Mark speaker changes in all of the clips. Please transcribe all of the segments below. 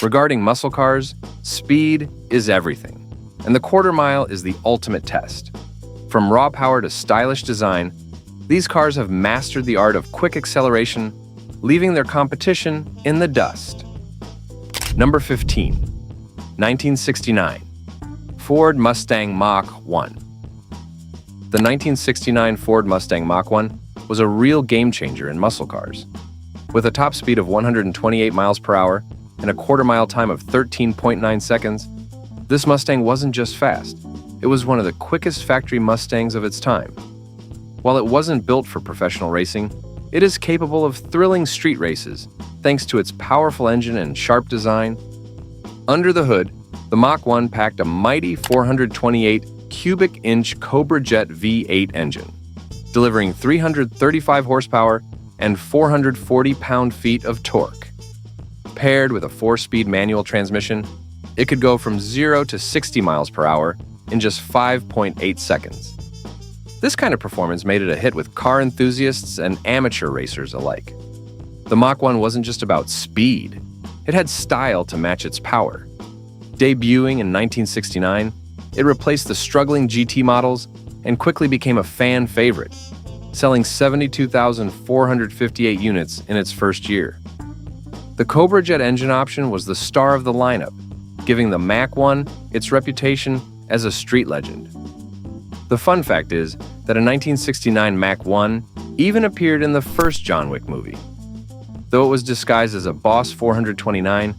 Speaker 1: Regarding muscle cars, speed is everything, and the quarter mile is the ultimate test. From raw power to stylish design, these cars have mastered the art of quick acceleration, leaving their competition in the dust. Number 15. 1969. Ford Mustang Mach 1. The 1969 Ford Mustang Mach 1 was a real game-changer in muscle cars. With a top speed of 128 miles per hour and a quarter-mile time of 13.9 seconds, this Mustang wasn't just fast, it was one of the quickest factory Mustangs of its time. While it wasn't built for professional racing, it is capable of thrilling street races thanks to its powerful engine and sharp design. Under the hood, the Mach 1 packed a mighty 428 cubic inch Cobra Jet V8 engine, delivering 335 horsepower and 440 pound-feet of torque. Paired with a 4-speed manual transmission, it could go from 0 to 60 miles per hour in just 5.8 seconds. This kind of performance made it a hit with car enthusiasts and amateur racers alike. The Mach 1 wasn't just about speed, it had style to match its power. Debuting in 1969, it replaced the struggling GT models and quickly became a fan favorite, selling 72,458 units in its first year. The Cobra Jet engine option was the star of the lineup, giving the Mach 1 its reputation as a street legend. The fun fact is that a 1969 Mach 1 even appeared in the first John Wick movie, though it was disguised as a Boss 429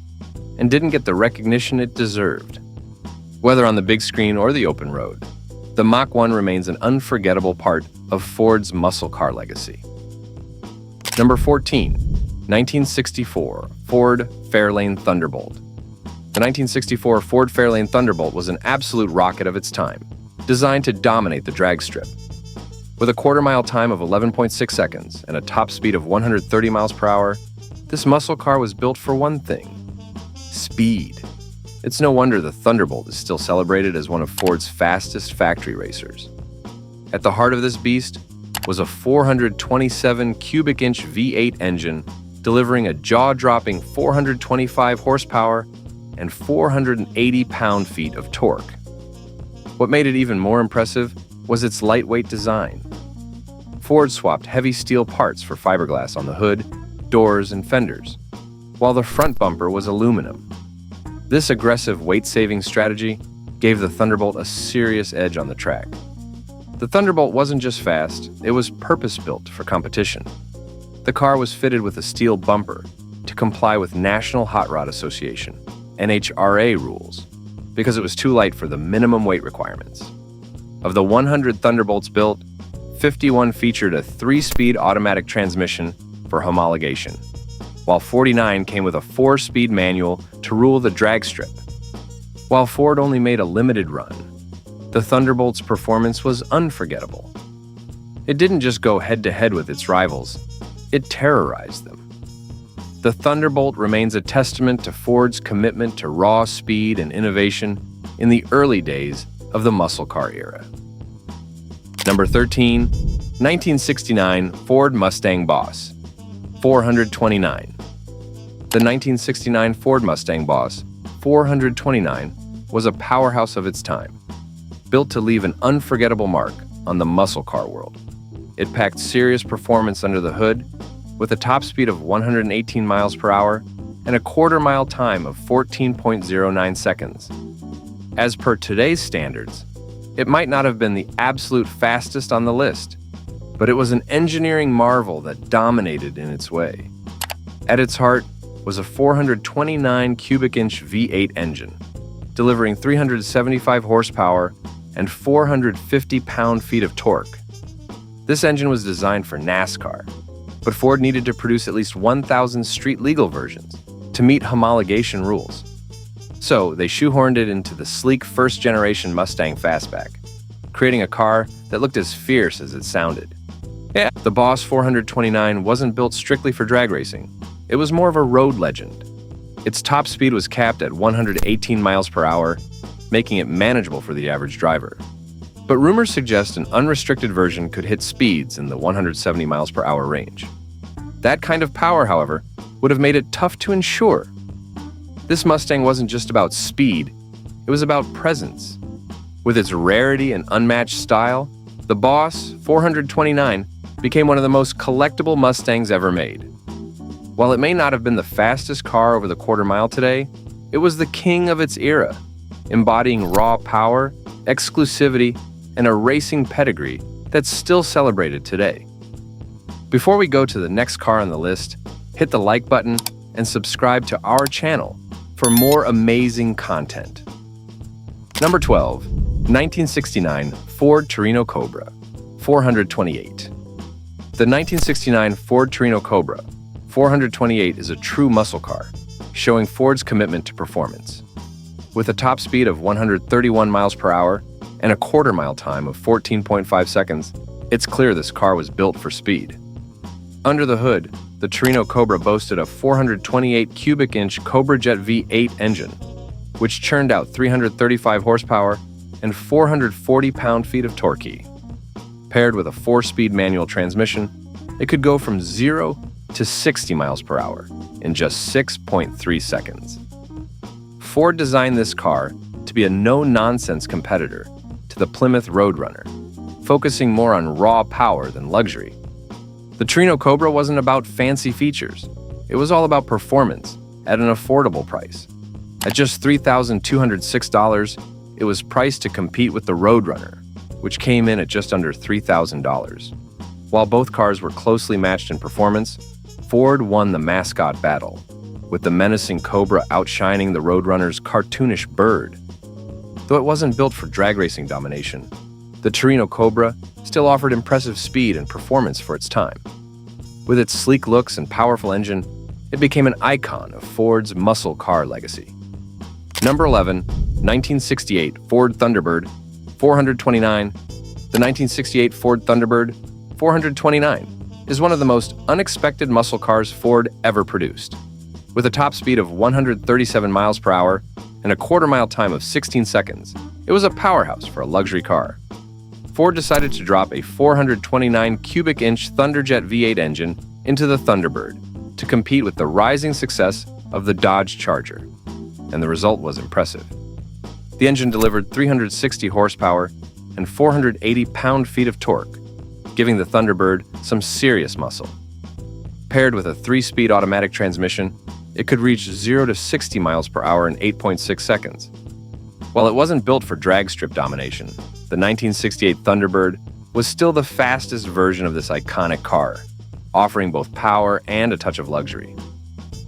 Speaker 1: and didn't get the recognition it deserved. Whether on the big screen or the open road, the Mach 1 remains an unforgettable part of Ford's muscle car legacy. Number 14. 1964 Ford Fairlane Thunderbolt. The 1964 Ford Fairlane Thunderbolt was an absolute rocket of its time, designed to dominate the drag strip. With a quarter-mile time of 11.6 seconds and a top speed of 130 miles per hour, this muscle car was built for one thing: speed. It's no wonder the Thunderbolt is still celebrated as one of Ford's fastest factory racers. At the heart of this beast was a 427 cubic inch V8 engine delivering a jaw-dropping 425 horsepower and 480 pound-feet of torque. What made it even more impressive was its lightweight design. Ford swapped heavy steel parts for fiberglass on the hood, doors, and fenders, while the front bumper was aluminum. This aggressive weight-saving strategy gave the Thunderbolt a serious edge on the track. The Thunderbolt wasn't just fast, it was purpose-built for competition. The car was fitted with a steel bumper to comply with National Hot Rod Association (NHRA) rules because it was too light for the minimum weight requirements. Of the 100 Thunderbolts built, 51 featured a 3-speed automatic transmission for homologation, while 49 came with a 4-speed manual to rule the drag strip. While Ford only made a limited run, the Thunderbolt's performance was unforgettable. It didn't just go head-to-head with its rivals, it terrorized them. The Thunderbolt remains a testament to Ford's commitment to raw speed and innovation in the early days of the muscle car era. Number 13. 1969 Ford Mustang Boss. 429. The 1969 Ford Mustang Boss 429 was a powerhouse of its time, built to leave an unforgettable mark on the muscle car world. It packed serious performance under the hood, with a top speed of 118 miles per hour and a quarter-mile time of 14.09 seconds. As per today's standards, it might not have been the absolute fastest on the list, but it was an engineering marvel that dominated in its way. At its heart was a 429 cubic inch V8 engine, delivering 375 horsepower and 450 pound-feet of torque. This engine was designed for NASCAR, but Ford needed to produce at least 1,000 street-legal versions to meet homologation rules. So they shoehorned it into the sleek first-generation Mustang Fastback, creating a car that looked as fierce as it sounded. Yeah, the Boss 429 wasn't built strictly for drag racing. It was more of a road legend. Its top speed was capped at 118 miles per hour, making it manageable for the average driver. But rumors suggest an unrestricted version could hit speeds in the 170 miles per hour range. That kind of power, however, would have made it tough to insure. This Mustang wasn't just about speed, it was about presence. With its rarity and unmatched style, the Boss 429 became one of the most collectible Mustangs ever made. While it may not have been the fastest car over the quarter mile today, it was the king of its era, embodying raw power, exclusivity, and a racing pedigree that's still celebrated today. Before we go to the next car on the list, hit the like button and subscribe to our channel for more amazing content. Number 12, 1969 Ford Torino Cobra, 428. The 1969 Ford Torino Cobra 428 is a true muscle car, showing Ford's commitment to performance. With a top speed of 131 miles per hour and a quarter-mile time of 14.5 seconds, it's clear this car was built for speed. Under the hood, the Torino Cobra boasted a 428 cubic inch Cobra Jet V8 engine, which churned out 335 horsepower and 440 pound-feet of torque. Paired with a 4-speed manual transmission, it could go from 0 to 60 miles per hour in just 6.3 seconds. Ford designed this car to be a no-nonsense competitor to the Plymouth Roadrunner, focusing more on raw power than luxury. The Torino Cobra wasn't about fancy features. It was all about performance at an affordable price. At just $3,206, it was priced to compete with the Roadrunner, which came in at just under $3,000. While both cars were closely matched in performance, Ford won the mascot battle, with the menacing Cobra outshining the Roadrunner's cartoonish bird. Though it wasn't built for drag racing domination, the Torino Cobra still offered impressive speed and performance for its time. With its sleek looks and powerful engine, it became an icon of Ford's muscle car legacy. Number 11, 1968 Ford Thunderbird, 429. The 1968 Ford Thunderbird, 429, is one of the most unexpected muscle cars Ford ever produced. With a top speed of 137 miles per hour and a quarter-mile time of 16 seconds, it was a powerhouse for a luxury car. Ford decided to drop a 429 cubic inch Thunderjet V8 engine into the Thunderbird to compete with the rising success of the Dodge Charger, and the result was impressive. The engine delivered 360 horsepower and 480 pound-feet of torque, giving the Thunderbird some serious muscle. Paired with a 3-speed automatic transmission, it could reach 0 to 60 miles per hour in 8.6 seconds. While it wasn't built for drag strip domination, the 1968 Thunderbird was still the fastest version of this iconic car, offering both power and a touch of luxury.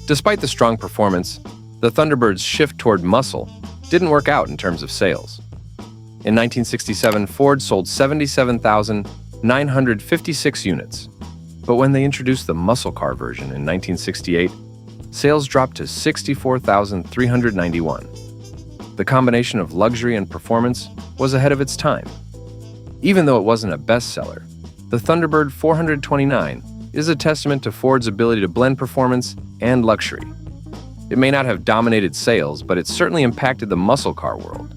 Speaker 1: Despite the strong performance, the Thunderbird's shift toward muscle didn't work out in terms of sales. In 1967, Ford sold 77,956 units, but when they introduced the muscle car version in 1968, sales dropped to 64,391. The combination of luxury and performance was ahead of its time. Even though it wasn't a bestseller, the Thunderbird 429 is a testament to Ford's ability to blend performance and luxury. It may not have dominated sales, but it certainly impacted the muscle car world.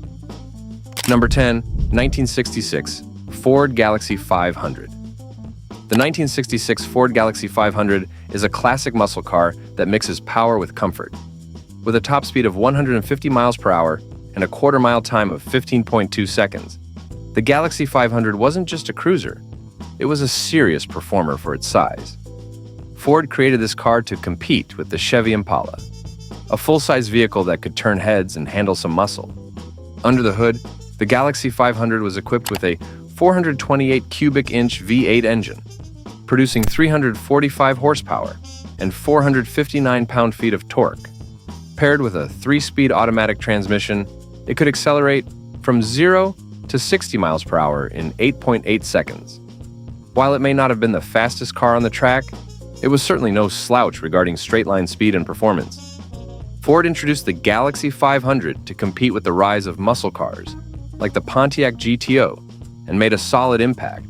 Speaker 1: Number 10, 1966 Ford Galaxie 500. The 1966 Ford Galaxie 500 is a classic muscle car that mixes power with comfort. With a top speed of 150 miles per hour and a quarter-mile time of 15.2 seconds, the Galaxie 500 wasn't just a cruiser, it was a serious performer for its size. Ford created this car to compete with the Chevy Impala, a full-size vehicle that could turn heads and handle some muscle. Under the hood, the Galaxie 500 was equipped with a 428 cubic inch V8 engine, producing 345 horsepower and 459 pound-feet of torque. Paired with a 3-speed automatic transmission, it could accelerate from 0 to 60 miles per hour in 8.8 seconds. While it may not have been the fastest car on the track, it was certainly no slouch regarding straight-line speed and performance. Ford introduced the Galaxie 500 to compete with the rise of muscle cars, like the Pontiac GTO, and made a solid impact.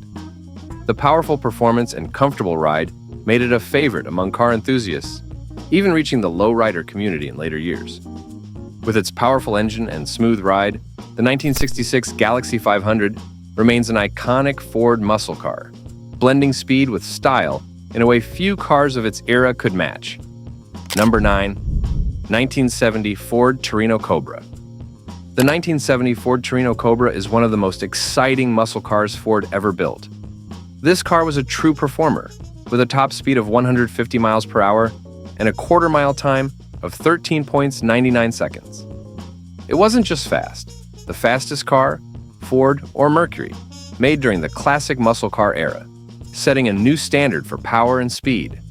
Speaker 1: The powerful performance and comfortable ride made it a favorite among car enthusiasts, even reaching the lowrider community in later years. With its powerful engine and smooth ride, the 1966 Galaxie 500 remains an iconic Ford muscle car, blending speed with style in a way few cars of its era could match. Number 9, 1970 Ford Torino Cobra. The 1970 Ford Torino Cobra is one of the most exciting muscle cars Ford ever built. This car was a true performer, with a top speed of 150 miles per hour and a quarter-mile time of 13.99 seconds. It wasn't just fast. The fastest car, Ford or Mercury, made during the classic muscle car era, setting a new standard for power and speed.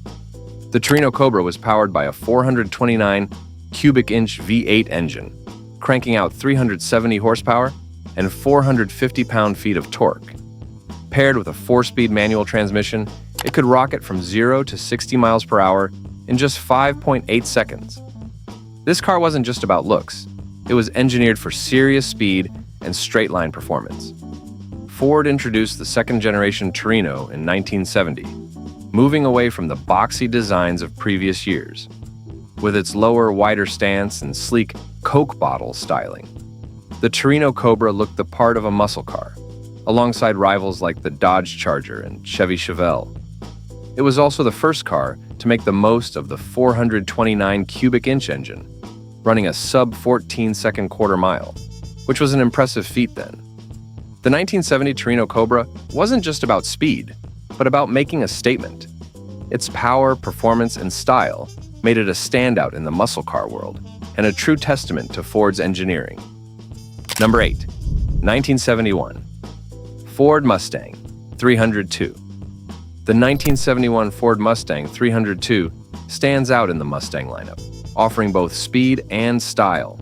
Speaker 1: The Torino Cobra was powered by a 429 cubic inch V8 engine, cranking out 370 horsepower and 450 pound-feet of torque. Paired with a 4-speed manual transmission, it could rocket from 0 to 60 miles per hour in just 5.8 seconds. This car wasn't just about looks. It was engineered for serious speed and straight-line performance. Ford introduced the second-generation Torino in 1970, moving away from the boxy designs of previous years. With its lower, wider stance and sleek Coke bottle styling, the Torino Cobra looked the part of a muscle car, alongside rivals like the Dodge Charger and Chevy Chevelle. It was also the first car to make the most of the 429 cubic inch engine, running a sub-14-second quarter mile, which was an impressive feat then. The 1970 Torino Cobra wasn't just about speed, but about making a statement. Its power, performance, and style made it a standout in the muscle car world and a true testament to Ford's engineering. Number 8. 1971 Ford Mustang 302. The 1971 Ford Mustang 302 stands out in the Mustang lineup, offering both speed and style.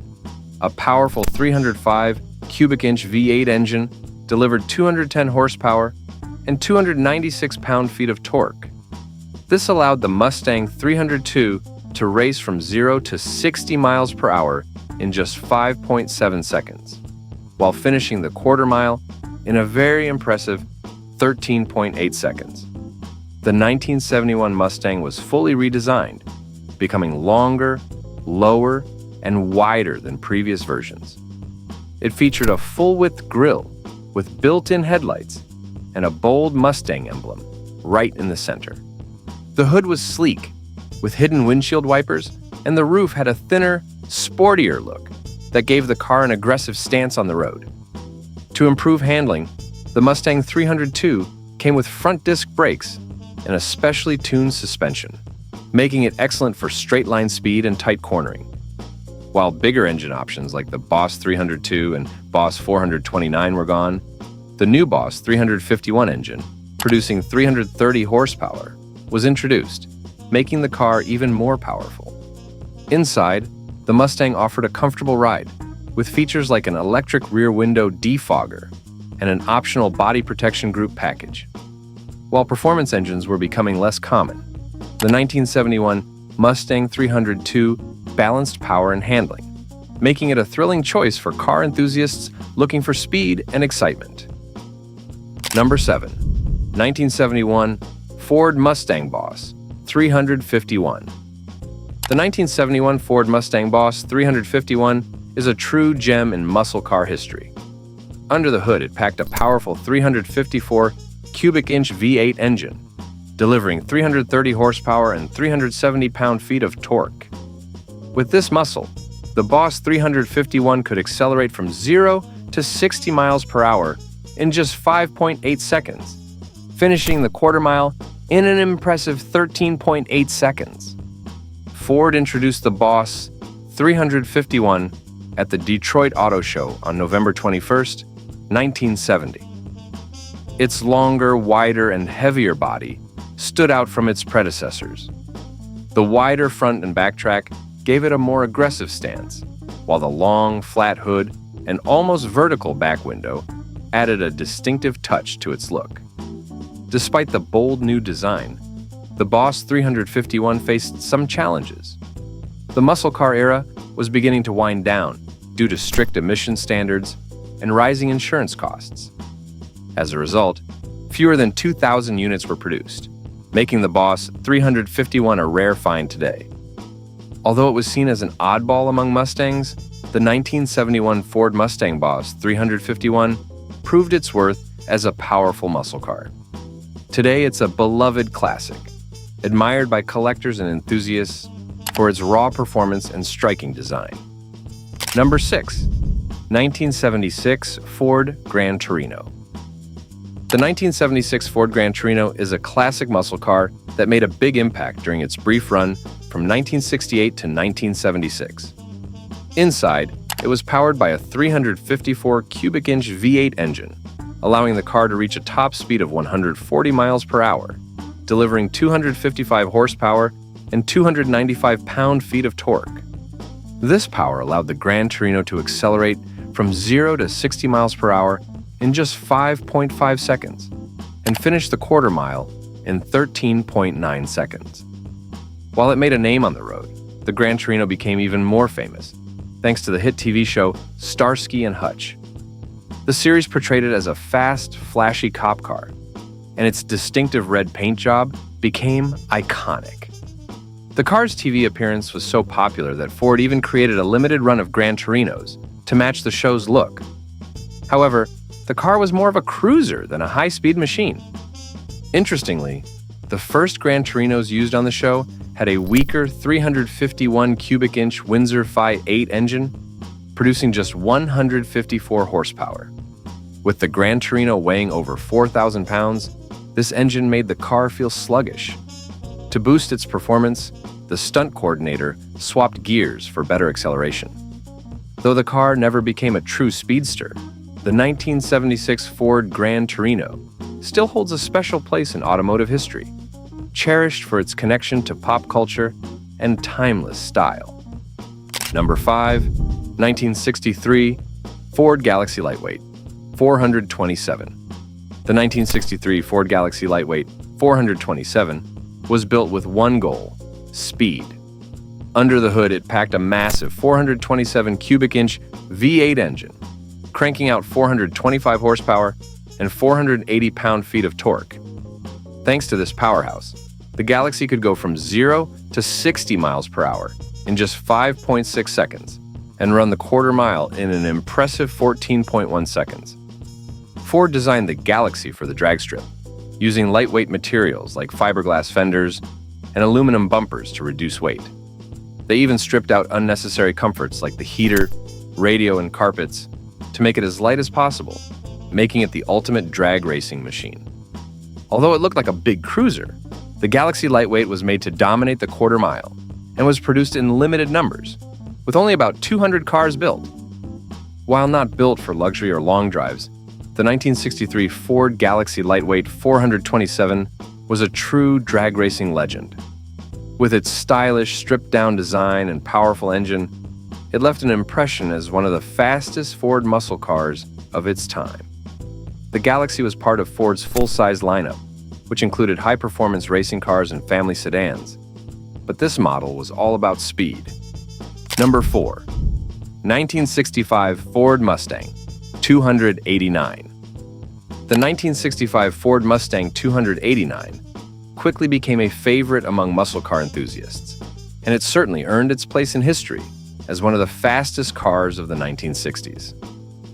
Speaker 1: A powerful 305 cubic inch V8 engine delivered 210 horsepower and 296 pound-feet of torque. This allowed the Mustang 302 to race from 0 to 60 miles per hour in just 5.7 seconds, while finishing the quarter mile in a very impressive 13.8 seconds. The 1971 Mustang was fully redesigned, becoming longer, lower, and wider than previous versions. It featured a full-width grille with built-in headlights and a bold Mustang emblem right in the center. The hood was sleek, with hidden windshield wipers, and the roof had a thinner, sportier look that gave the car an aggressive stance on the road. To improve handling, the Mustang 302 came with front disc brakes and a specially tuned suspension, making it excellent for straight-line speed and tight cornering. While bigger engine options like the Boss 302 and Boss 429 were gone, the new Boss 351 engine, producing 330 horsepower, was introduced, making the car even more powerful. Inside, the Mustang offered a comfortable ride, with features like an electric rear window defogger and an optional body protection group package. While performance engines were becoming less common, the 1971 Mustang 302 balanced power and handling, making it a thrilling choice for car enthusiasts looking for speed and excitement. Number 7. 1971 Ford Mustang Boss 351. The 1971 Ford Mustang Boss 351 is a true gem in muscle car history. Under the hood, it packed a powerful 354 cubic inch V8 engine, delivering 330 horsepower and 370 pound-feet of torque. With this muscle, the Boss 351 could accelerate from 0 to 60 miles per hour in just 5.8 seconds, finishing the quarter mile in an impressive 13.8 seconds. Ford introduced the Boss 351 at the Detroit Auto Show on November 21st, 1970. Its longer, wider, and heavier body stood out from its predecessors. The wider front and back track gave it a more aggressive stance, while the long, flat hood and almost vertical back window added a distinctive touch to its look. Despite the bold new design, the Boss 351 faced some challenges. The muscle car era was beginning to wind down due to strict emission standards and rising insurance costs. As a result, fewer than 2,000 units were produced, making the Boss 351 a rare find today. Although it was seen as an oddball among Mustangs, the 1971 Ford Mustang Boss 351 proved its worth as a powerful muscle car. Today, it's a beloved classic, admired by collectors and enthusiasts for its raw performance and striking design. Number 6. 1976 Ford Gran Torino. The 1976 Ford Gran Torino is a classic muscle car that made a big impact during its brief run from 1968 to 1976. Inside, it was powered by a 354 cubic inch V8 engine, allowing the car to reach a top speed of 140 miles per hour, delivering 255 horsepower and 295 pound-feet of torque. This power allowed the Gran Torino to accelerate from 0 to 60 miles per hour in just 5.5 seconds and finish the quarter mile in 13.9 seconds. While it made a name on the road, the Gran Torino became even more famous, thanks to the hit TV show Starsky and Hutch. The series portrayed it as a fast, flashy cop car, and its distinctive red paint job became iconic. The car's TV appearance was so popular that Ford even created a limited run of Gran Torinos to match the show's look. However, the car was more of a cruiser than a high-speed machine. Interestingly, the first Gran Torinos used on the show had a weaker 351 cubic inch Windsor Phi 8 engine, producing just 154 horsepower. With the Gran Torino weighing over 4,000 pounds, this engine made the car feel sluggish. To boost its performance, the stunt coordinator swapped gears for better acceleration. Though the car never became a true speedster, the 1976 Ford Gran Torino still holds a special place in automotive history, cherished for its connection to pop culture and timeless style. Number 5. 1963 Ford Galaxy Lightweight 427. The 1963 Ford Galaxy Lightweight 427 was built with one goal: speed. Under the hood, it packed a massive 427 cubic inch V8 engine, cranking out 425 horsepower and 480 pound-feet of torque. Thanks to this powerhouse, the Galaxy could go from 0 to 60 miles per hour in just 5.6 seconds and run the quarter mile in an impressive 14.1 seconds. Ford designed the Galaxy for the drag strip, using lightweight materials like fiberglass fenders and aluminum bumpers to reduce weight. They even stripped out unnecessary comforts like the heater, radio, and carpets to make it as light as possible, making it the ultimate drag racing machine. Although it looked like a big cruiser, the Galaxy Lightweight was made to dominate the quarter mile and was produced in limited numbers, with only about 200 cars built. While not built for luxury or long drives, the 1963 Ford Galaxy Lightweight 427 was a true drag racing legend. With its stylish, stripped-down design and powerful engine, it left an impression as one of the fastest Ford muscle cars of its time. The Galaxy was part of Ford's full-size lineup, which included high-performance racing cars and family sedans. But this model was all about speed. Number 4. 1965 Ford Mustang 289. The 1965 Ford Mustang 289 quickly became a favorite among muscle car enthusiasts, and it certainly earned its place in history as one of the fastest cars of the 1960s.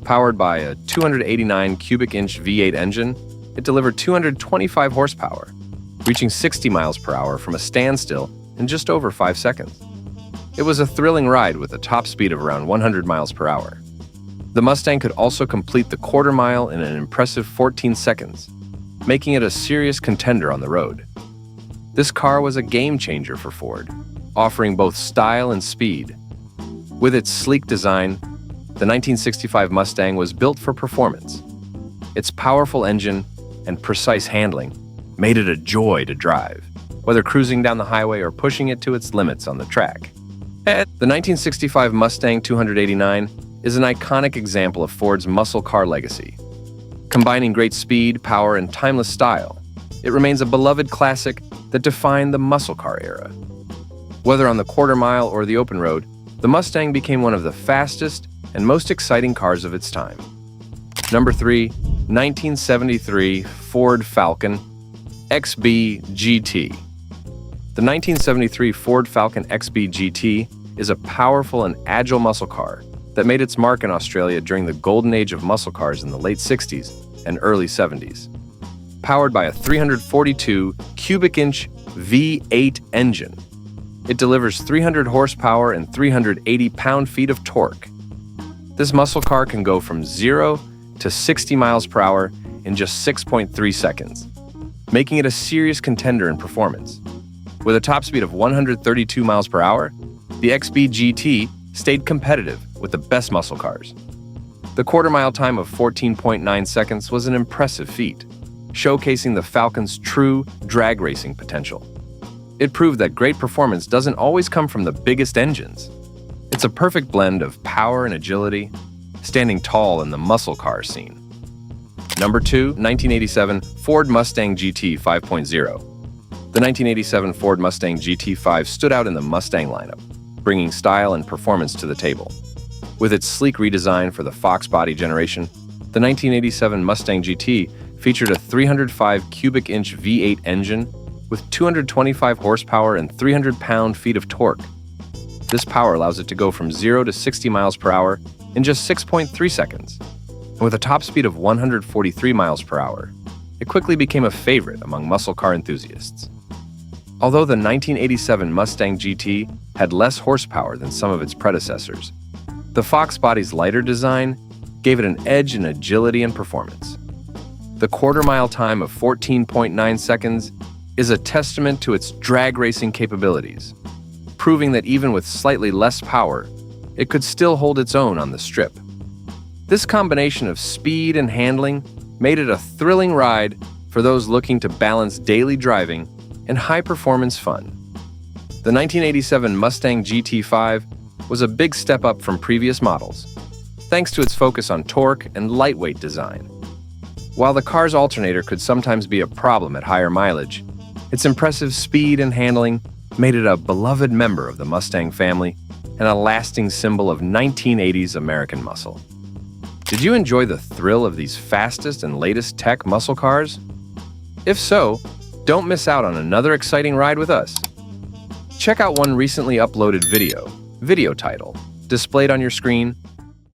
Speaker 1: Powered by a 289 cubic inch V8 engine, it delivered 225 horsepower, reaching 60 miles per hour from a standstill in just over 5 seconds. It was a thrilling ride with a top speed of around 100 miles per hour. The Mustang could also complete the quarter mile in an impressive 14 seconds, making it a serious contender on the road. This car was a game changer for Ford, offering both style and speed. With its sleek design, the 1965 Mustang was built for performance. Its powerful engine and precise handling made it a joy to drive, whether cruising down the highway or pushing it to its limits on the track. The 1965 Mustang 289 is an iconic example of Ford's muscle car legacy. Combining great speed, power, and timeless style, it remains a beloved classic that defined the muscle car era. Whether on the quarter mile or the open road, the Mustang became one of the fastest and most exciting cars of its time. Number 3. 1973 Ford Falcon XB GT. The 1973 Ford Falcon XB GT is a powerful and agile muscle car that made its mark in Australia during the golden age of muscle cars in the late 60s and early 70s. Powered by a 342 cubic inch V8 engine, It delivers 300 horsepower and 380 pound-feet of torque. This muscle car can go from 0 to 60 miles per hour in just 6.3 seconds, making it a serious contender in performance. With a top speed of 132 miles per hour, the XB GT stayed competitive with the best muscle cars. The quarter-mile time of 14.9 seconds was an impressive feat, showcasing the Falcon's true drag racing potential. It proved that great performance doesn't always come from the biggest engines. It's a perfect blend of power and agility, standing tall in the muscle car scene. Number 2, 1987 Ford Mustang GT 5.0. The 1987 Ford Mustang GT5 stood out in the Mustang lineup, bringing style and performance to the table. With its sleek redesign for the Fox body generation, the 1987 Mustang GT featured a 305 cubic inch V8 engine with 225 horsepower and 300 pound-feet of torque. This power allows it to go from 0 to 60 miles per hour in just 6.3 seconds. And with a top speed of 143 miles per hour, it quickly became a favorite among muscle car enthusiasts. Although the 1987 Mustang GT had less horsepower than some of its predecessors, the Fox body's lighter design gave it an edge in agility and performance. The quarter-mile time of 14.9 seconds is a testament to its drag racing capabilities, proving that even with slightly less power, it could still hold its own on the strip. This combination of speed and handling made it a thrilling ride for those looking to balance daily driving and high-performance fun. The 1987 Mustang GT5 was a big step up from previous models, thanks to its focus on torque and lightweight design. While the car's alternator could sometimes be a problem at higher mileage, its impressive speed and handling made it a beloved member of the Mustang family and a lasting symbol of 1980s American muscle. Did you enjoy the thrill of these fastest and latest tech muscle cars? If so, don't miss out on another exciting ride with us. Check out one recently uploaded video title, displayed on your screen,